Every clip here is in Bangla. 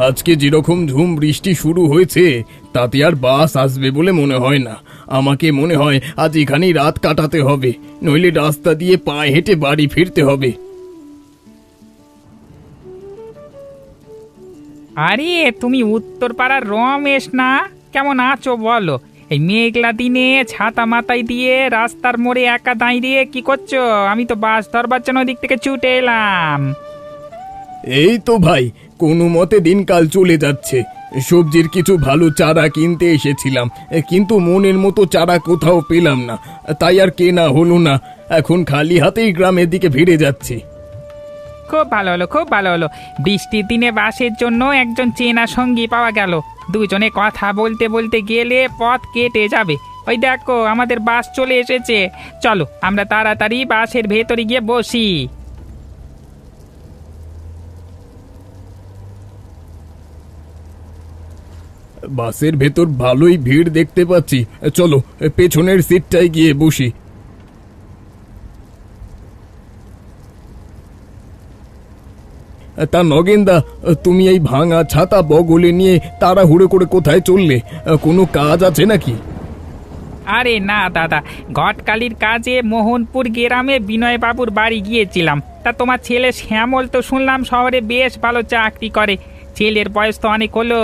আজকে যেরকম ঝুম বৃষ্টি শুরু হয়েছে তাতে আর বাস আসবে বলে মনে হয় না। আমাকে মনে হয় আজ এখানেই রাত কাটাতে হবে, নইলে রাস্তা দিয়ে পায়ে হেঁটে বাড়ি ফিরতে হবে। আরে তুমি উত্তরপাড়ার রমেশ না? কেমন আছো বলো? এই মেঘলা দিনে ছাতা মাথায় দিয়ে রাস্তার মোড়ে একা দাঁড়িয়ে কি করছো? আমি তো বাস ধরবার জন্য ওদিক থেকে ছুটে এলাম। এই তো ভাই, কোনো মতে দিনকাল চলে যাচ্ছে। সবজির কিছু ভালো চারা কিনতে এসেছিলাম, কিন্তু মনের মতো চারা কোথাও পেলাম না, তাই আর কেনা হলো না। এখন খালি হাতেই গ্রামের দিকে ফিরে যাচ্ছি। খুব ভালো হলো, খুব ভালো হলো। বৃষ্টির দিনে বাসের জন্য একজন চেনা সঙ্গী পাওয়া গেল। দুজনে কথা বলতে বলতে গেলে পথ কেটে যাবে। ওই দেখো আমাদের বাস চলে এসেছে। চলো আমরা তাড়াতাড়ি বাসের ভেতরে গিয়ে বসি। বাসের ভেতর ভালোই ভিড় দেখতে পাচ্ছি, চলো পেছনের সিটটায় গিয়ে বসি। তা নগেনদা, তুমি এই ভাঙা ছাতা বগলে নিয়ে তাড়াহুড়ো করে কোথায় চললে? কোনো কাজ আছে নাকি? আরে না দাদা, ঘটকালির কাজে মোহনপুর গ্রামে বিনয়বাবুর বাড়ি গিয়েছিলাম। তা তোমার ছেলে শ্যামল তো শুনলাম শহরে বেশ ভালো চাকরি করে। ছেলের বয়স তো অনেক হলো,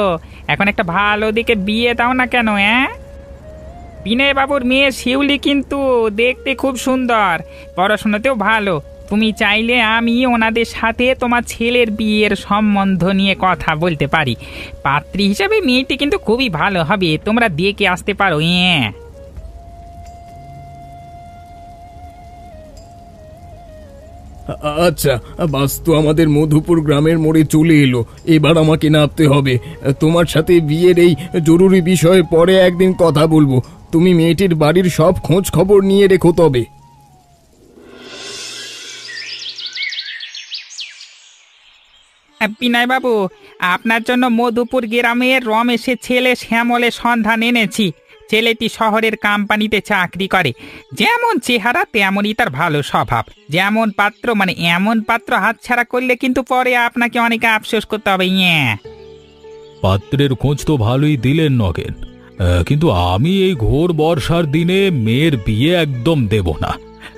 এখন একটা ভালো দিকে বিয়ে দাও না কেন? বিনয়বাবুর মেয়ে শিউলি কিন্তু দেখতে খুব সুন্দর, পড়াশোনাতেও ভালো। তুমি চাইলে আমি ওনাদের সাথে তোমার ছেলের বিয়ের সম্বন্ধ নিয়ে কথা বলতে পারি। পাত্রী হিসাবে মেয়েটি কিন্তু খুবই ভালো হবে, তোমরা দেখে আসতে পারো। আচ্ছা, বাস তো আমাদের মধুপুর গ্রামের মোড়ে চলে এলো, এবার আমাকে নামতে হবে। তোমার সাথে বিয়ের এই জরুরি বিষয়ে পরে একদিন কথা বলবো। তুমি মেয়েটির বাড়ির সব খোঁজ খবর নিয়ে রেখো তবে। বিনয়বাবু, আপনার জন্য মধুপুর গ্রামের রমেশের ছেলে শ্যামলের সন্ধান এনেছি। ছেলেটি শহরের কোম্পানিতে চাকরি করে। যেমন চেহারা তেমনই তার ভালো স্বভাব। যেমন পাত্র মানে এমন পাত্র হাতছাড়া করলে কিন্তু পরে আপনাকে অনেক আফসোস করতে হবে। পাত্রের খোঁজ তো ভালোই দিলেন নগেন, কিন্তু আমি এই ঘোর বর্ষার দিনে মেয়ের বিয়ে একদম দেব না।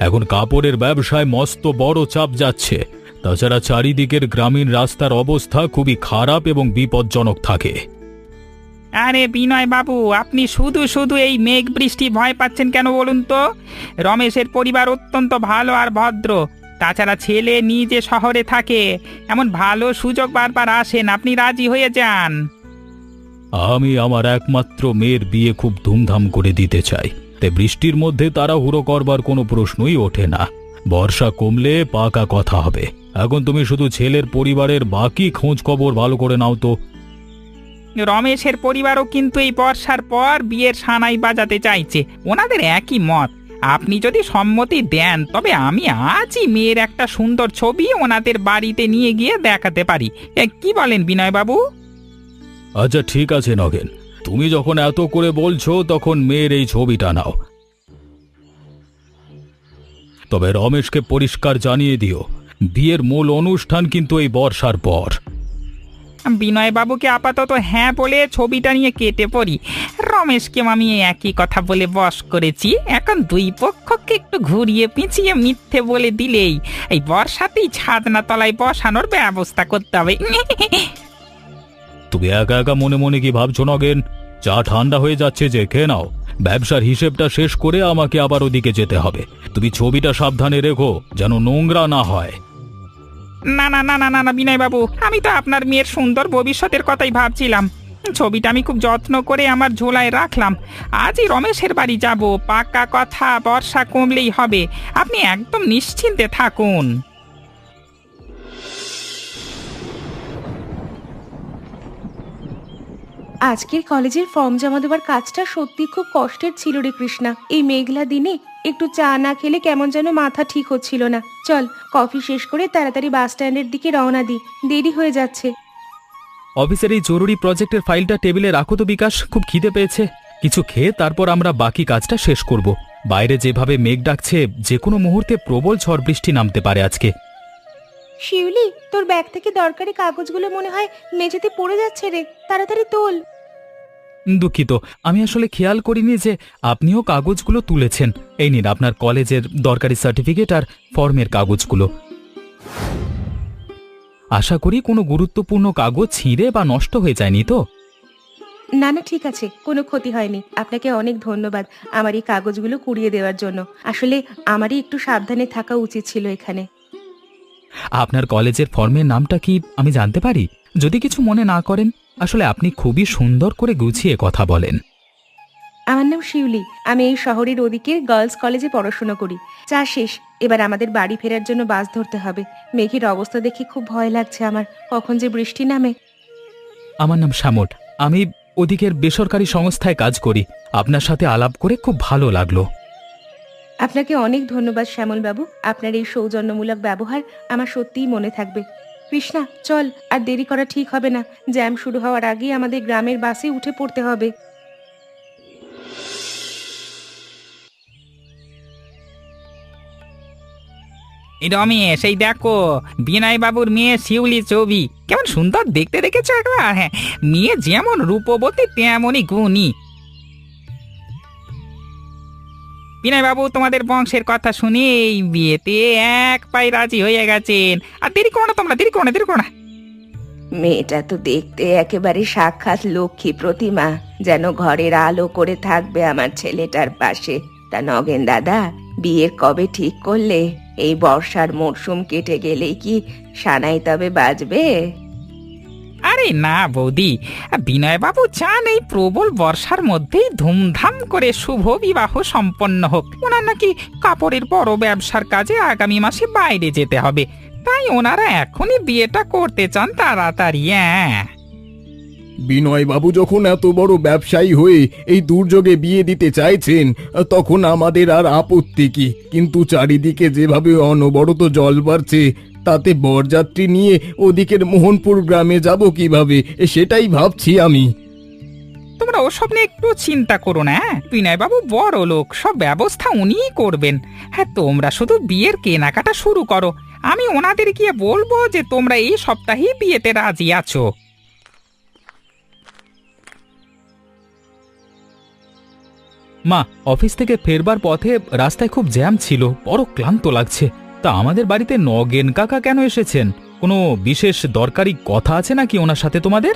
এখন কাপড়ের ব্যবসায় মস্ত বড় চাপ যাচ্ছে। তাছাড়া চারিদিকের গ্রামীণ রাস্তার অবস্থা খুবই খারাপ এবং বিপজ্জনক থাকে। আরে বিনয় বাবু, আপনি শুধু শুধু এই মেঘ বৃষ্টি ভয় পাচ্ছেন কেন বলুন তো? রমেশের পরিবার অত্যন্ত ভালো আর ভদ্র। তাছাড়া ছেলে নিজে শহরে থাকে, এমন ভালো সুযোগ বারবার আসেন। আপনি রাজি হয়ে যান। আমি আমার একমাত্র মেয়ের বিয়ে খুব ধুমধাম করে দিতে চাই, তাই বৃষ্টির মধ্যে তাড়াহুড়ো করবার কোনো প্রশ্নই ওঠে না। বর্ষা কমলে পাকা কথা হবে। এখন তুমি শুধু ছেলের পরিবারের বাকি খোঁজ খবর ভালো করে নাও তো। রমেশের পরিবারও কিন্তু এই বর্ষার পর বিয়ের সানাই বাজাতে চাইছে। ওনাদের একই মত। আপনি যদি সম্মতি দেন তবে আমি আজই মেয়ের একটা সুন্দর ছবি ওনাদের বাড়িতে নিয়ে গিয়ে দেখাতে পারি। কি বলেন বিনয়বাবু? আচ্ছা ঠিক আছে নগেন, তুমি যখন এত করে বলছো তখন মেয়ের এই ছবিটা নাও। তবে রমেশকে পরিষ্কার জানিয়ে দিও, বিয়ের মূল অনুষ্ঠান কিন্তু এই বর্ষার পর। বিনয়বাবুকে আপাতত হ্যাঁ বলে ছবিটা নিয়ে কেটে পড়ি। রমেশকে আমি একই কথা বলে বশ করেছি। এখন দুই পক্ষকে একটু ঘুরিয়ে পিছিয়ে মিথ্যে বলে দিলেই এই বর্ষাতেই ছাদনা তলায় বসানোর ব্যবস্থা করতে হবে। তুমি একা একা মনে মনে কি ভাবছো নগেন? চা ঠান্ডা হয়ে যাচ্ছে যে, খেয়ে নাও। ব্যবসার হিসেবটা শেষ করে আমাকে আবার ওদিকে যেতে হবে। তুমি ছবিটা সাবধানে রেখো যেন নোংরা না হয়। না না না না না না বিনয়বাবু, আমি তো আপনার মেয়ের সুন্দর ভবিষ্যতের কথাই ভাবছিলাম। ছবিটা আমি খুব যত্ন করে আমার ঝোলায় রাখলাম। আজই রমেশের বাড়ি যাব, পাকা কথা। বর্ষা কমলেই হবে, আপনি একদম নিশ্চিন্তে থাকুন। আজকের কলেজের ফর্ম জমা দেওয়ার কাজটা সত্যি খুব কষ্টের ছিল রে কৃষ্ণা। এই মেঘলা দিনে একটু চা না খেলে কেমন যেন মাথা ঠিক হচ্ছিল না। চল কফি শেষ করে তাড়াতাড়ি বাস স্ট্যান্ডের দিকে রওনা দি, দেরি হয়ে যাচ্ছে। অফিসের এই জরুরি প্রজেক্টের ফাইলটা টেবিলে রাখো তো বিকাশ, খুব খিদে পেয়েছে। কিছু খেয়ে তারপর আমরা বাকি কাজটা শেষ করব। বাইরে যেভাবে মেঘ ডাকছে, যে কোনো মুহূর্তে প্রবল ঝড় বৃষ্টি নামতে পারে আজকে। শিউলি, তোর ব্যাগ থেকে দরকারি কাগজগুলো মনে হয় মেঝেতে পড়ে যাচ্ছে রে, তাড়াতাড়ি তোল। দুঃখিত, আমি আসলে খেয়াল করিনি যে আপনিও কাগজগুলো তুলেছেন। এই নিন আপনার কলেজের দরকারি সার্টিফিকেট আর ফর্মের কাগজগুলো। আশা করি কোনো গুরুত্বপূর্ণ কাগজ ছিঁড়ে বা নষ্ট হয়ে যায়নি তো? না না, ঠিক আছে, কোনো ক্ষতি হয়নি। আপনাকে অনেক ধন্যবাদ আমার এই কাগজগুলো কুড়িয়ে দেওয়ার জন্য। আসলে আমারই একটু সাবধানে থাকা উচিত ছিল এখানে। আপনার কলেজের ফর্মের নামটা কি আমি জানতে পারি? যদি কিছু মনে না করেন। আসলে আপনি খুবই সুন্দর করে গুছিয়ে কথা বলেন। আমার নাম শিউলি। আমি এই শহরের ওদিকের গার্লস কলেজে পড়াশোনা করি। চা শেষ, এবার আমাদের বাড়ি ফেরার জন্য বাস ধরতে হবে। মেঘের অবস্থা দেখে খুব ভয় লাগছে আমার, কখন যে বৃষ্টি নামে। আমার নাম শ্যামল। আমি ওদিকের বেসরকারি সংস্থায় কাজ করি। আপনার সাথে আলাপ করে খুব ভালো লাগলো। আপনাকে অনেক ধন্যবাদ শ্যামল বাবু। আপনার এই সৌজন্যমূলক ব্যবহার আমার সত্যিই মনে থাকবে। কৃষ্ণা, চল, আর দেরি করা ঠিক হবে না। জ্যাম শুরু হওয়ার আগেই আমাদের গ্রামের বাসে উঠে পড়তে হবে। এই রমেশ, এই দেখো বিনয় বাবুর মেয়ে শিউলি ছবি। কেমন সুন্দর দেখতে, দেখেছো একবার? হ্যাঁ, মেয়ে যেমন রূপবতী তেমনই গুণী। বিনয় বাবু তোমাদের বংশের কথা শুনে এই বিয়েতে এক পায়ে রাজি হয়ে গেছেন। আর দেরি করো না তোমরা, দেরি করো না, দেরি করো না। মেয়েটা তো দেখতে একেবারে সাক্ষাৎ লক্ষ্মী প্রতিমা, যেন ঘরের আলো করে থাকবে আমার ছেলেটার পাশে। তা নগেন দাদা, বিয়ের কবে ঠিক করলে? এই বর্ষার মরশুম কেটে গেলেই কি সানাই তবে বাজবে? আরে না বৌদি, বিনয় বাবু চান এই প্রবল বর্ষার মধ্যেই ধুমধাম করে শুভ বিবাহ সম্পন্ন হোক। ওনার নাকি কাপড়ের বড় ব্যবসার কাজে আগামী মাসে বাইরে যেতে হবে, তাই ওনারা এখনই বিয়েটা করতে চান তাড়াতাড়ি। হ্যাঁ, বিনয় বাবু যখন এত বড় ব্যবসায়ী হয়ে এই দুর্যোগে বিয়ে দিতে চাইছেন, তখন আমাদের আর আপত্তি কি? কিন্তু চারিদিকে যেভাবে অনবরত জল বাড়ছে, তাতে বরযাত্রী নিয়ে ওদিকের মোহনপুর গ্রামে যাব কিভাবে, সেটাই ভাবছি আমি। তোমরা ওসব নিয়ে একটু চিন্তা করো না। বিনয় বাবু বড় লোক, সব ব্যবস্থা উনিই করবেন। হ্যাঁ, তোমরা শুধু বিয়ের কেনাকাটা শুরু করো। আমি ওনাদের গিয়ে বলবো যে তোমরা এই সপ্তাহেই বিয়েতে রাজি আছো। মা, অফিস থেকে ফেরবার পথে রাস্তায় খুব জ্যাম ছিল, বড় ক্লান্ত লাগছে। তা আমাদের বাড়িতে নগেন কাকা কেন এসেছেন? কোনো বিশেষ দরকারি কথা আছে নাকি ওনার সাথে তোমাদের?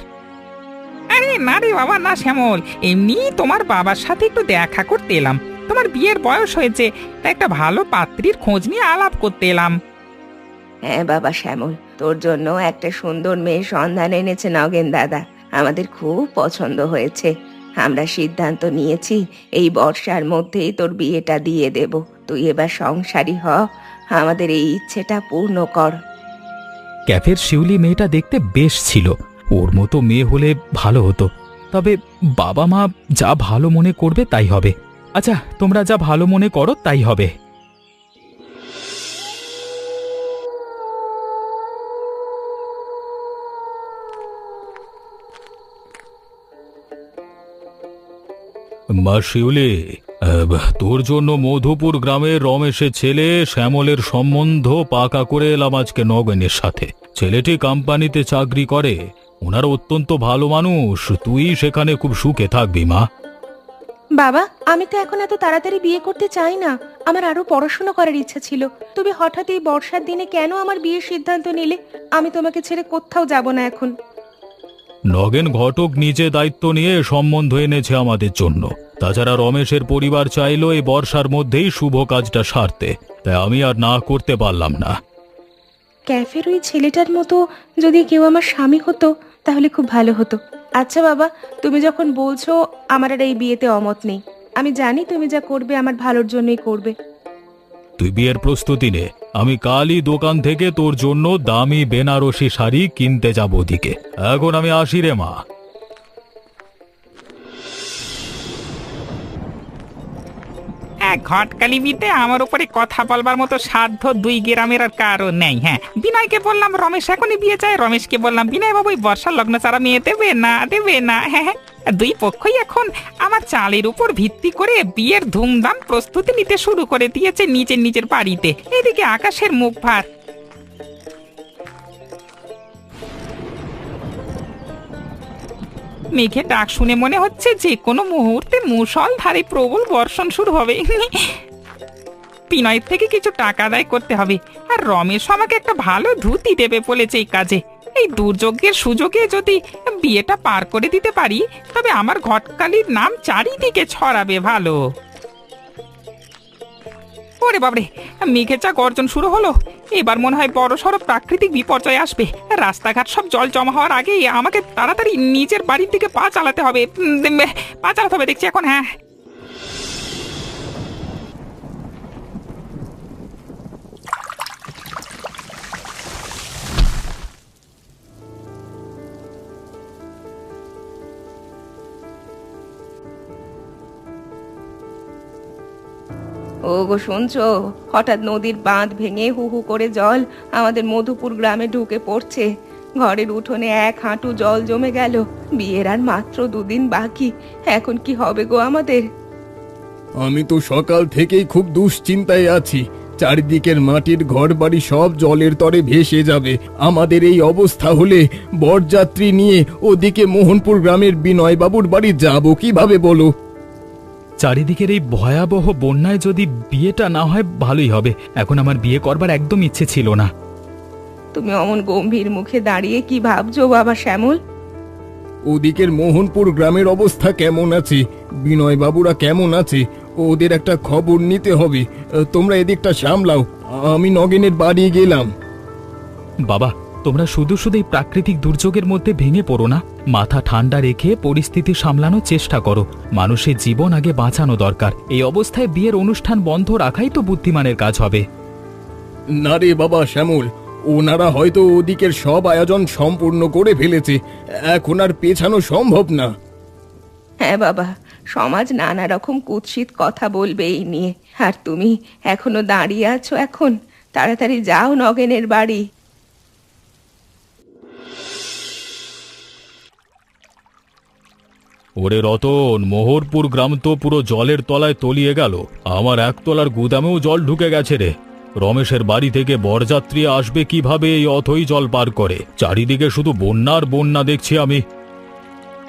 আরে না রে বাবা, না শ্যামল, এমনি তোমার বাবার সাথে একটু দেখা করতে এলাম। তোমার বিয়ের বয়স হয়েছে, তাই একটা ভালো পাত্রীর খোঁজ নিয়ে আলাপ করতে এলাম। হ্যাঁ বাবা শ্যামল, তোর জন্য একটা সুন্দর মেয়ের সন্ধান এনেছে নগেন দাদা। আমাদের খুব পছন্দ হয়েছে। আমরা সিদ্ধান্ত নিয়েছি এই বর্ষার মধ্যেই তোর বিয়েটা দিয়ে দেব। তুই এবার সংসারী হ, আমাদের এই ইচ্ছেটা পূর্ণ কর। ক্যাফের শিউলি মেয়েটা দেখতে বেশ ছিল, ওর মতো মেয়ে হলে ভালো হতো। তবে বাবা মা যা ভালো মনে করবে তাই হবে। আচ্ছা, তোমরা যা ভালো মনে করো তাই হবে। মা শিউলি, তোর জন্য মধুপুর গ্রামের রমেশের ছেলে শ্যামলের সম্বন্ধ পাকা করে এলাম আজকে নগেনের সাথে। ছেলেটি কোম্পানিতে চাকরি করে, ওনার অত্যন্ত ভালো মানুষ। তুই সেখানে খুব সুখে থাকবি মা। বাবা, আমি তো এখন এত তাড়াতাড়ি বিয়ে করতে চাই না। আমার আরো পড়াশোনা করার ইচ্ছা ছিল। তুমি হঠাৎ এই বর্ষার দিনে কেন আমার বিয়ের সিদ্ধান্ত নিলে? আমি তোমাকে ছেড়ে কোথাও যাব না এখন। নগেন ঘটক নিজে দায়িত্ব নিয়ে সম্বন্ধ এনেছে আমাদের জন্য। তাছাড়া রমেশের পরিবার চাইলো এই বর্ষার মধ্যেই শুভ কাজটা সারতে, তাই আমি আর না করতে পারলাম না। ক্যাফের ওই ছেলেটার মতো যদি কেউ আমার স্বামী হতো তাহলে খুব ভালো হতো। আচ্ছা বাবা, তুমি যখন বলছো, আমার আর এই বিয়েতে অমত নেই। আমি জানি তুমি যা করবে আমার ভালোর জন্যই করবে। তুই বিয়ের প্রস্তুতি নে, আমি কালই দোকান থেকে তোর জন্য দামি বেনারসি শাড়ি কিনতে যাব ওদিকে। এখন আমি আসি রে মা। ঘটকালি বিতে আমার উপরে কথা বলবার মতো সাধ্য দুই গ্রামের আর কারো নেই। হ্যাঁ, বিনয়কে বললাম রমেশ এখনই বিয়ে চায়, রমেশকে বললাম বিনয় বাবু বর্ষার লগ্ন ছাড়া মেয়ে দেবে না, দেবে না। হ্যাঁ হ্যাঁ, দুই পক্ষই এখন আমার চালের উপর ভিত্তি করে বিয়ের ধুমধাম প্রস্তুতি নিতে শুরু করে দিয়েছে নিজের নিজের বাড়িতে। এদিকে আকাশের মুখ ভার। মেঘে ডাক শুনে মনে হচ্ছে যে কোনো মুহূর্তে মুষলধারে প্রবল বর্ষণ শুরু হবে। বিনয়ের থেকে কিছু টাকা আদায় করতে হবে, আর রমেশ আমাকে একটা ভালো ধুতি দেবে বলেছে এই কাজে। এই দুর্যোগের সুযোগে যদি বিয়েটা পার করে দিতে পারি, তবে আমার ঘটকালির নাম চারিদিকে ছড়াবে ভালো। ওরে বাবরে, মেঘে চা গর্জন শুরু হলো। এবার মনে হয় বড় সড় প্রাকৃতিক বিপর্যয় আসবে। রাস্তাঘাট সব জল জমা হওয়ার আগেই আমাকে তাড়াতাড়ি নিজের বাড়ির দিকে পা চালাতে হবে। পা চালাতে হবে দেখছি এখন। হ্যাঁ, ওগো শুনছো, হঠাৎ নদীর বাঁধ ভেঙে হু হু করে জল আমাদের মধুপুর গ্রামে ঢুকে পড়ছে। ঘরের উঠোনে 1 হাঁটু জল জমে গেল। বিয়ের আর মাত্র 2 দিন বাকি, এখন কি হবে গো আমাদের? আমি তো সকাল থেকেই খুব দুশ্চিন্তায় আছি। চারিদিকের মাটির ঘরবাড়ি সব জলের তরে ভেসে যাবে। আমাদের এই অবস্থা হলে বরযাত্রী নিয়ে ওদিকে মোহনপুর গ্রামের বিনয় বাবুর বাড়ি যাব কিভাবে বলো? চারিদিকের এই ভয়াবহ বন্যায় যদি বিয়েটা না হয় ভালোই হবে। এখন আমার বিয়ে করবার একদম ইচ্ছে ছিল না। তুমি অমন গম্ভীর মুখে দাঁড়িয়ে কি ভাবছো বাবা শ্যামল? ওদিকের মোহনপুর গ্রামের অবস্থা কেমন আছে, বিনয় বাবুরা কেমন আছে, ওদের একটা খবর নিতে হবে। তোমরা এদিকটা সামলাও, আমি নগেনের বাড়ি গেলাম। বাবা, তোমরা শুধু শুধু এই প্রাকৃতিক দুর্যোগের মধ্যে ভেঙে পড়ো না। মাথা ঠান্ডা রেখে পরিস্থিতি সামলানোর চেষ্টা করো। মানুষের জীবন আগে বাঁচানো দরকার। এই অবস্থায় বিয়ের অনুষ্ঠান বন্ধ রাখাই তো বুদ্ধিমানের কাজ হবে। না রে বাবা শ্যামল, ওনারা হয়তো ওদিকের সব আয়োজন সম্পূর্ণ করে ফেলেছে, এখন আর পেছানো সম্ভব না। হ্যাঁ বাবা, সমাজ নানা রকম কুৎসিত কথা বলবে এই নিয়ে, আর তুমি এখনো দাঁড়িয়ে আছো। এখন তাড়াতাড়ি যাও নগেনের বাড়ি। ওরে রতন, মোহরপুর গ্রাম তো পুরো জলের তলায় তলিয়ে গেল। আমার 1 তলার গুদামেও জল ঢুকে গেছে রে। রমেশের বাড়ি থেকে বরযাত্রী আসবে কিভাবে এই অথই জল পার করে? চারিদিকে শুধু বন্যার বন্যা দেখছি আমি।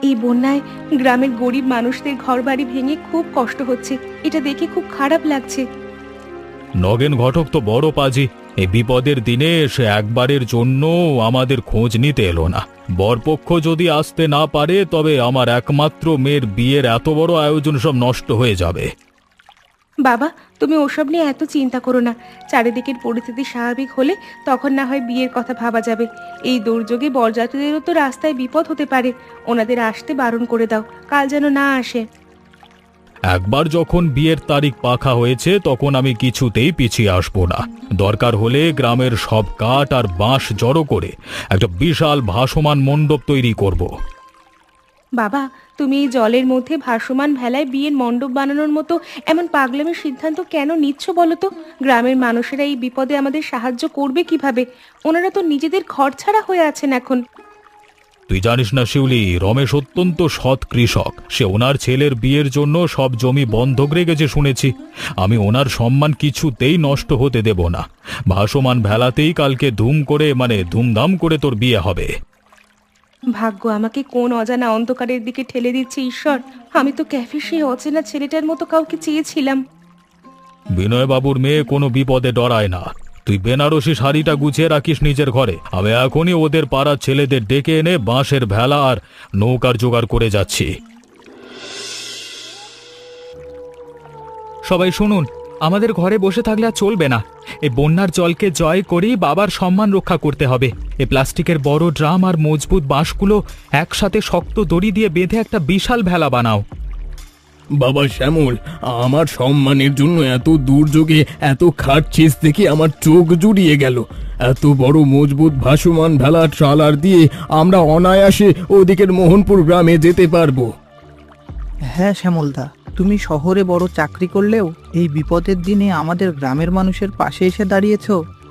এই বন্যায় গ্রামের গরিব মানুষদের ঘরবাড়ি ভেঙে খুব কষ্ট হচ্ছে, এটা দেখে খুব খারাপ লাগছে। নগেন ঘটক তো বড় পাজি। এই বিপদের দিনে সে একবারের জন্য আমাদের খোঁজ নিতে এলো না। বরপক্ষ যদি আসতে না পারে, তবে আমার একমাত্র মেয়ের বিয়ের এত বড় আয়োজন সব নষ্ট হয়ে যাবে। বাবা, তুমি ওসব নিয়ে এত চিন্তা করো না। চারিদিকের পরিস্থিতি স্বাভাবিক হলে তখন না হয় বিয়ের কথা ভাবা যাবে। এই দুর্যোগে বরযাত্রীদেরও তো রাস্তায় বিপদ হতে পারে, ওনাদের আসতে বারণ করে দাও, কাল যেন না আসে। একবার যখন বিয়ের তারিখ পাকা হয়েছে, তখন আমি কিছুতেই পিছিয়ে আসবো না। দরকার হলে গ্রামের সব কাঠ আর বাঁশ জড়ো করে একটা বিশাল ভাসমান মণ্ডপ তৈরি করব। বাবা, তুমি এই জলের মধ্যে ভাসমান ভেলায় বিয়ের মণ্ডপ বানানোর মতো এমন পাগলামের সিদ্ধান্ত কেন নিচ্ছ বলো তো? গ্রামের মানুষেরা এই বিপদে আমাদের সাহায্য করবে কিভাবে? ওনারা তো নিজেদের ঘর ছাড়া হয়ে আছেন এখন। তুই জানিস না শিউলি, রমেশ অত্যন্ত সৎ কৃষক। সে ওনার ছেলের বিয়ের জন্য সব জমি বন্ধক রেখেছে শুনেছি। আমি ওনার সম্মান কিছুতেই নষ্ট হতে দেব না। ভাসমান ভেলাতেই কালকে ধুমধাম করে তোর বিয়ে হবে। ভাগ্য আমাকে কোন অজানা অন্ধকারের দিকে ঠেলে দিচ্ছে ঈশ্বর। আমি তো ক্যাফে সেই অচেনা ছেলেটার মতো কাউকে চেয়েছিলাম। বিনয় বাবুর মেয়ে কোনো বিপদে ডরায় না। তুই বেনারসি শাড়িটা গুছিয়ে রাখিস নিজের ঘরে। আমি এখনই ওদের পাড়ার ছেলেদের ডেকে এনে বাঁশের ভেলা আর নৌকার জোগাড় করে যাচ্ছি। সবাই শুনুন, আমাদের ঘরে বসে থাকলে আর চলবে না। এই বন্যার জলকে জয় করেই বাবার সম্মান রক্ষা করতে হবে। এই প্লাস্টিকের বড় ড্রাম আর মজবুত বাঁশগুলো একসাথে শক্ত দড়ি দিয়ে বেঁধে একটা বিশাল ভেলা বানাও। বাবা শ্যামল, আমার সম্মানের জন্য এত দুর্যোগে এত খাটছিস দেখে আমার চোখ জুড়িয়ে গেল। এত বড় মজবুত ভাসমান ভেলা ট্রলার দিয়ে আমরা অনায়াসে ওদিকের মোহনপুর গ্রামে যেতে পারবো। হ্যাঁ শ্যামলদা, তুমি শহরে বড় চাকরি করলেও এই বিপদের দিনে আমাদের গ্রামের মানুষের পাশে এসে দাঁড়িয়েছ।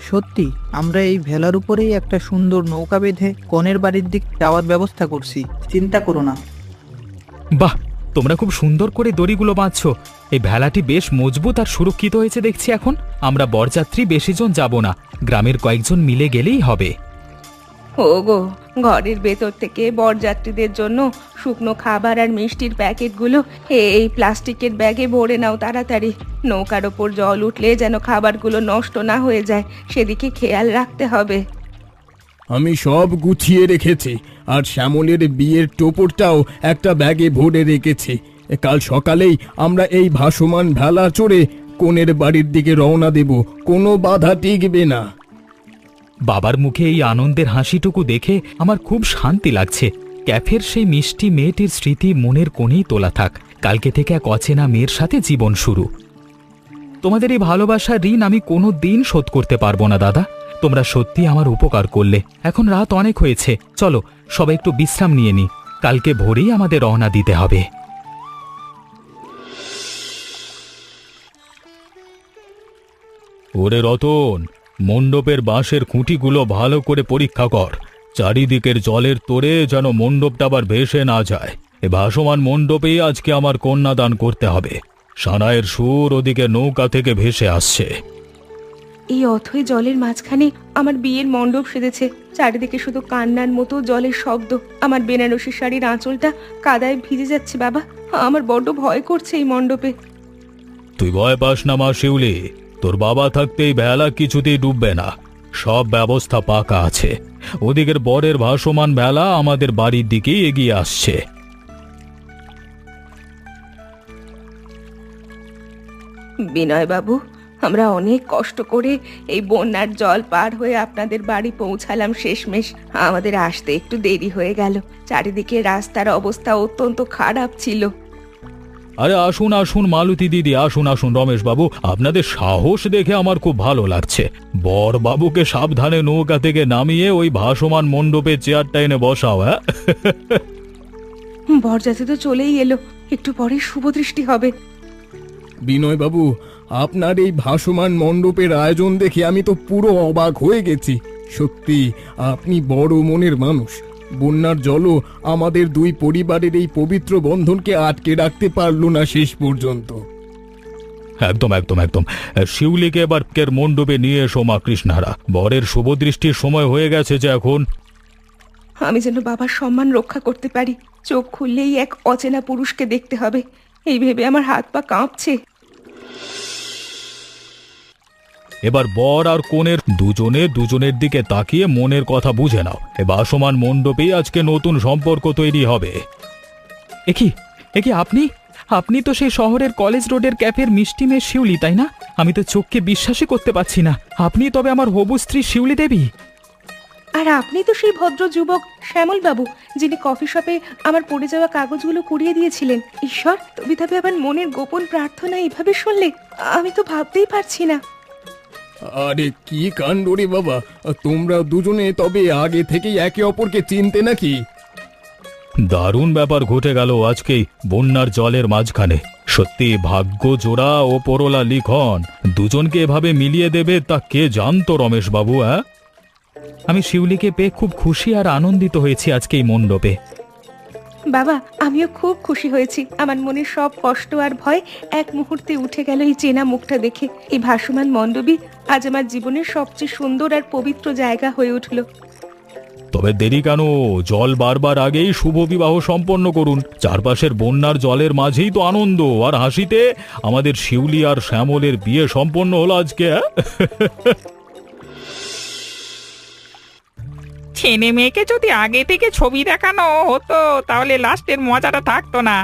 সত্যি, আমরা এই ভেলার উপরেই একটা সুন্দর নৌকা বেঁধে কনের বাড়ির দিক যাওয়ার ব্যবস্থা করছি, চিন্তা করো না। বাহ, তোমরা খুব সুন্দর করে দড়িগুলো বাঁধছো। এই ভেলাটি বেশ মজবুত আর সুরক্ষিত হয়েছে দেখছি। এখন আমরা বরযাত্রী বেশি জন যাব না, গ্রামের কয়েকজন মিলে গেলেই হবে। ওগো, ঘরের ভেতর থেকে বরযাত্রীদের জন্য শুকনো খাবার আর মিষ্টির প্যাকেটগুলো এই প্লাস্টিকের ব্যাগে ভরে নাও তাড়াতাড়ি। নৌকার ওপর জল উঠলে যেন খাবারগুলো নষ্ট না হয়ে যায়, সেদিকে খেয়াল রাখতে হবে। আমি সব গুছিয়ে রেখেছি, আর শ্যামলের বিয়ের টোপরটাও একটা ব্যাগে ভরে রেখেছি। কাল সকালেই আমরা এই ভাসমান ভেলা চড়ে কনের বাড়ির দিকে রওনা দেব, কোনো বাধা টিকবে না। বাবার মুখে এই আনন্দের হাসিটুকু দেখে আমার খুব শান্তি লাগছে। ক্যাফের সেই মিষ্টি মেয়েটির স্মৃতি মনের কোণেই তোলা থাক। কালকে থেকে এক অচেনা মেয়ের সাথে জীবন শুরু। তোমাদের এই ভালোবাসার ঋণ আমি কোনো দিন শোধ করতে পারবো না দাদা। তোমরা সত্যি আমার উপকার করলে। এখন রাত অনেক হয়েছে, চলো সবাই একটু বিশ্রাম নিয়ে নি। কালকে ভোরেই আমাদের রওনা দিতে হবে। ওরে রতন, মণ্ডপের বাঁশের খুঁটিগুলো ভালো করে পরীক্ষা কর। চারিদিকের জলের তোড়ে যেন মণ্ডপটা আবার ভেসে না যায়। এ ভাসমান মণ্ডপেই আজকে আমার কন্যাদান করতে হবে। সানাইয়ের সুর ওদিকে নৌকা থেকে ভেসে আসছে। এই অথই জলের মাঝখানে আমার বিয়ের মণ্ডপ সেজেছে। চারিদিকে শুধু কান্নার মতো জলের শব্দ। আমার বেনারসি শাড়ির আঁচলটা কাদায় ভিজে যাচ্ছে বাবা। আমার বড্ড ভয় করছে এই মণ্ডপে। তুই ভয় পাস না মা শিউলি, তোর বাবা থাকতে এই ভেলা কিছুতেই ডুববে না। সব ব্যবস্থা পাকা আছে। ওদিকের বরের ভাসমান ভেলা আমাদের বাড়ির দিকেই এগিয়ে আসছে। বিনয় বাবু, আমরা অনেক কষ্ট করে এই বন্যার জল পার হয়ে আপনাদের বাড়ি পৌঁছালাম শেষমেশ। আমাদের আসতে একটু দেরি হয়ে গেল। চারিদিকে রাস্তার অবস্থা অত্যন্ত খারাপ ছিল। আরে আসুন আসুন মালতী দিদি, আসুন আসুন রমেশ বাবু, আপনাদের সাহস দেখে আমার খুব ভালো লাগছে। বর বাবুকে সাবধানে নৌকা থেকে নামিয়ে ওই ভাসমান মণ্ডপে চেয়ারটা এনে বসাও। হ্যাঁ, বরযাত্রী তো চলেই এলো, একটু পরে শুভদৃষ্টি হবে। বিনয় বাবু, আপনার এই ভাসমান মণ্ডপের আয়োজন দেখে আমি তো পুরো অবাক হয়ে গেছি। সত্যি আপনি বড় মনের মানুষ। বন্যার জলও আমাদের দুই পরিবারের এই পবিত্র বন্ধনকে আটকে রাখতে পারলো না শেষ পর্যন্ত। একদম একদম একদম। শিউলিকে এবার কের মণ্ডপে নিয়ে এসো মা কৃষ্ণারা। বরের শুভদৃষ্টির সময় হয়ে গেছে যে এখন। আমি যেন বাবার সম্মান রক্ষা করতে পারি। চোখ খুললেই এক অচেনা পুরুষকে দেখতে হবে, এই ভেবে আমার হাত পা কাঁপছে। এবার বর আর কনের দুজনের দিকে তাকিয়ে মনের কথা বুঝে নাও। এ ভাসমান মণ্ডপেই আজকে নতুন সম্পর্ক তৈরি হবে। একি আপনি তো সেই শহরের কলেজ রোডের ক্যাফের মিষ্টি মেয়ে শিউলি, তাই না? আমি তো চোখকে বিশ্বাসই করতে পারছি না। আপনি তবে আমার হবু স্ত্রী শিউলি দেবী? আর আপনি তো সেই ভদ্র যুবক শ্যামল বাবু, যিনি কফি শপে আমার পড়ে যাওয়া কাগজগুলো কুড়িয়ে দিয়েছিলেন। ঈশ্বর, তুমি তবে আমার মনের গোপন প্রার্থনা এভাবে শুনলে? আমি তো ভাবতেই পারছি না। আরে কি কাণ্ড রে বাবা, তোমরা দুজনে তবে আগে থেকেই একে অপরকে চিনতে নাকি? দারুণ ব্যাপার ঘটে গেল আজকেই বন্যার জলের মাঝখানে। সত্যি ভাগ্য জোড়া ও পরলা লিখন। দুজনকে এভাবে মিলিয়ে দেবে তা কে জানতো রমেশ বাবু? হ্যাঁ, আমি শিউলিকে পেয়ে খুব খুশি আর আনন্দিত হয়েছি আজকে এই মণ্ডপে। বাবা, আমিও খুব খুশি হয়েছি। আমার মনের সব কষ্ট আর ভয় এক মুহূর্তে উঠে গেল এই চেনা মুখটা দেখে। এই ভাসমান মণ্ডপই আজ আমার জীবনের সবচেয়ে সুন্দর আর পবিত্র জায়গা হয়ে উঠল। তবে দেরি কেন? জল বারবার আগেই শুভ বিবাহ সম্পন্ন করুন। চারপাশের বন্যার জলের মাঝেই তো আনন্দ আর হাসিতে আমাদের শিউলি আর শ্যামলের বিয়ে সম্পন্ন হলো আজকে। ছেলে মেয়েকে যদি আগে থেকে ছবি দেখানো হতো তাহলে লাস্টের মজাটা থাকতো না।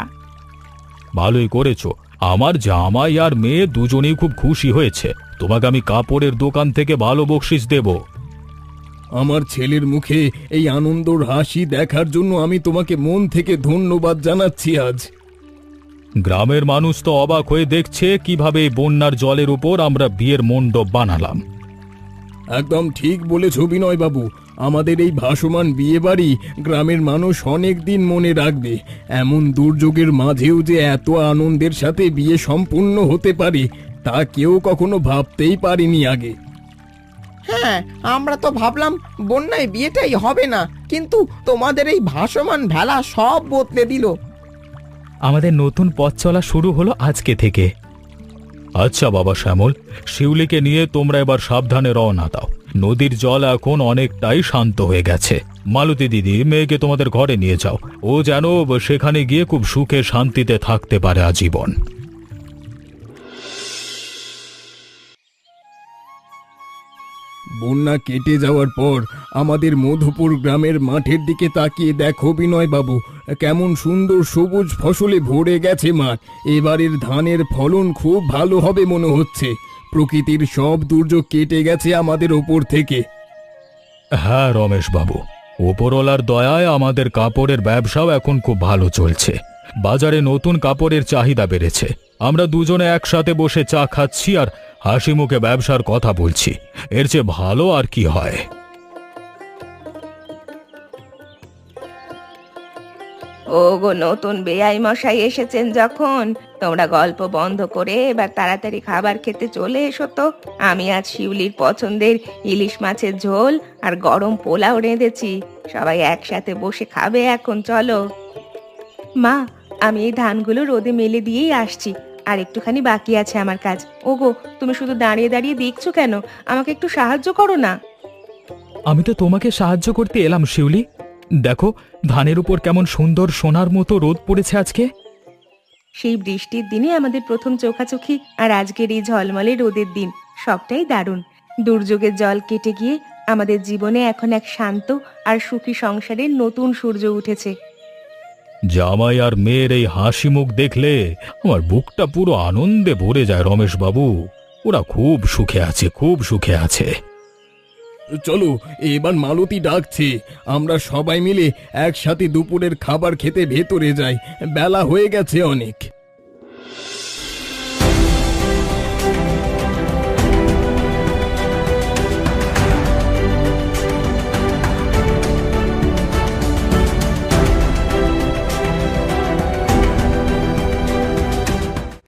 ভালোই করেছো। আমার জামাই আর মেয়ে দুজনেই খুব খুশি হয়েছে। তোমাকে আমি কাপড়ের দোকান থেকে ভালো বকশিস দেব। আমার ছেলের মুখে এই আনন্দর হাসি দেখার জন্য আমি তোমাকে মন থেকে ধন্যবাদ জানাচ্ছি আজ। গ্রামের মানুষ তো অবাক হয়ে দেখছে কিভাবে এই বন্যার জলের উপর আমরা বিয়ের মণ্ডপ বানালাম। একদম ঠিক বলেছ বিনয় বাবু। আমাদের এই ভাসমান বিয়ে বাড়ি গ্রামের মানুষ অনেক দিন মনে রাখবে। এমন দুর্যোগের মাঝেও যে এত আনন্দের সাথে বিয়ে সম্পূর্ণ হতে পারে তা কেউ কখনো ভাবতেই পারেনি আগে। হ্যাঁ, আমরা তো ভাবলাম বন্যায় বিয়েটাই হবে না, কিন্তু তোমাদের এই ভাসমান ভেলা সব বদলে দিল। আমাদের নতুন পথ চলা শুরু হলো আজকে থেকে। আচ্ছা বাবা শ্যামল, শিউলিকে নিয়ে তোমরা এবার সাবধানে রওনা দাও। নদীর জল এখন অনেকটাই শান্ত হয়ে গেছে। মালতী দিদি, মেয়েকে তোমাদের ঘরে নিয়ে যাও, ও যেন সেখানে গিয়ে খুব সুখে শান্তিতে থাকতে পারে আজীবন। বন্যা কেটে যাওয়ার পর আমাদের মধুপুর গ্রামের মাঠের দিকে তাকিয়ে দেখো বিনয় বাবু, কেমন সুন্দর সবুজ ফসলে ভরে গেছে মাঠ। এবারের ধানের ফলন খুব ভালো হবে মনে হচ্ছে। প্রকৃতির সব দুর্যোগ কেটে গেছে আমাদের ওপর থেকে। হ্যাঁ রমেশ বাবু, ওপরওয়ালার দয়ায় আমাদের কাপড়ের ব্যবসাও এখন খুব ভালো চলছে। বাজারে নতুন কাপড়ের চাহিদা বেড়েছে। আমরা দুজনে একসাথে বসে চা খাচ্ছি আর হাসি মুখে ব্যবসার কথা বলছি। এর চেয়ে ভালো আর কি হয়? ওগো, নতুন বেয়াই মশাই এসেছেন যখন, তোমরা গল্প বন্ধ করে এবার তাড়াতাড়ি খাবার খেতে চলে এসো তো। আমি আজ শিউলির পছন্দের ইলিশ মাছের ঝোল আর গরম পোলাও রেঁধেছি, সবাই একসাথে বসে খাবে এখন, চলো। মা, আমি এই ধানগুলো রোদে মেলে দিয়েই আসছি, আর একটুখানি বাকি আছে আমার কাজ। ওগো, তুমি শুধু দাঁড়িয়ে দাঁড়িয়ে দেখছো কেন? আমাকে একটু সাহায্য করো না। আমি তো তোমাকে সাহায্য করতে এলাম শিউলি। দেখো, ধানের উপর কেমন সুন্দর সোনার মতো রোদ পড়েছে আজকে। সেই বৃষ্টির দিনে আমাদের প্রথম চোখাচোখি, আর আজকের এই ঝলমলে রোদের দিন, সবটাই দারুণ। দুর্যোগের জল কেটে গিয়ে আমাদের জীবনে এখন এক শান্ত আর সুখী সংসারের নতুন সূর্য উঠেছে। জামাই আর মেয়ের এই হাসি মুখ দেখলে আমার বুকটা পুরো আনন্দে ভরে যায় রমেশ বাবু। ওরা খুব সুখে আছে, খুব সুখে আছে। চলো, এবার মালতী ডাকছে, আমরা সবাই মিলে একসাথে দুপুরের খাবার খেতে ভেতরে যাই, বেলা হয়ে গেছে অনেক।